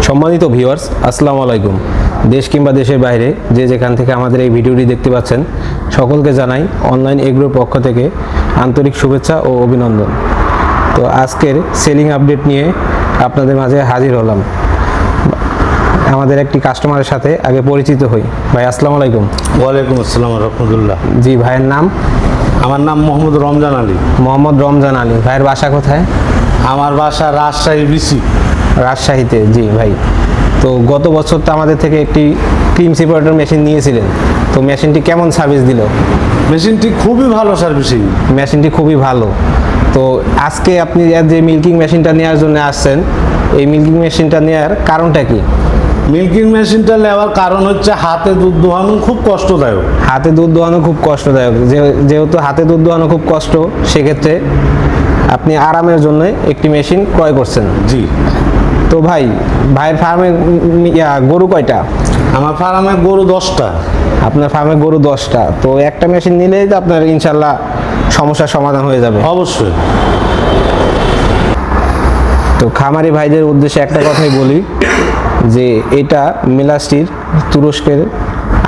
সম্মানিত ভিউয়ার্স, আসসালামু আলাইকুম। দেশ কিংবা দেশের বাইরে যে যেখান থেকে আমাদের এই ভিডিওটি দেখতে পাচ্ছেন, সকলকে জানাই অনলাইন এগ্রোর পক্ষ থেকে আন্তরিক শুভেচ্ছা ও অভিনন্দন। তো আজকের সেলিং আপডেট নিয়ে আপনাদের মাঝে হাজির হলাম। আমাদের একটি কাস্টমারের সাথে আগে পরিচিত হই। ভাই আসসালামু আলাইকুম। ওয়ালাইকুম আসসালাম রহমতুল্লাহ। জি, ভাইয়ের নাম? আমার নাম মোহাম্মদ রমজান আলী। মোহাম্মদ রমজান আলী। ভাইয়ের বাসা কোথায়? আমার বাসা রাজশাহী বিসি। রাজশাহীতে। জি ভাই, তো গত বছর তো আমাদের থেকে একটি ক্রিম সেপারেটর মেশিন নিয়েছিলেন, তো মেশিনটি কেমন সার্ভিস দিল? মেশিনটি খুবই ভালো সার্ভিসিং। মেশিনটি খুবই ভালো। তো আজকে আপনি যে মিল্কিং মেশিনটা নেওয়ার জন্য আসছেন, এই মিল্কিং মেশিনটা নেওয়ার কারণটা কি? মিল্কিং মেশিনটা নেওয়ার কারণ হচ্ছে হাতে দুধ দোহানো খুব কষ্টদায়ক। হাতে দুধ দোহানো খুব কষ্টদায়ক। যেহেতু হাতে দুধ দোহানো খুব কষ্ট, সেক্ষেত্রে আপনি আরামের জন্য একটি মেশিন ক্রয় করছেন। জি। তো ভাইয়ের ফার্মে গরু কয়টা? আমার ফার্মে গরু 10টা। আপনার ফার্মে গরু 10টা, তো একটা মেশিন নিলেই তো আপনার ইনশাল্লাহ সমস্যার সমাধান হয়ে যাবে। অবশ্যই। তো খামারি ভাইদের উদ্দেশ্যে একটা কথাই বলি যে এটা মিলাস্টির তুরস্কের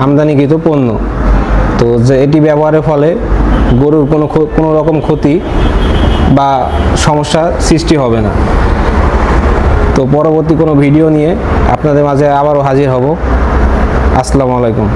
আমদানিকৃত পণ্য। তো যে এটি ব্যবহারের ফলে গরুর কোনো রকম ক্ষতি বা সমস্যা সৃষ্টি হবে না। তো পরবর্তী কোনো ভিডিও নিয়ে আপনাদের মাঝে আবারও হাজির হব। আসসালামু আলাইকুম।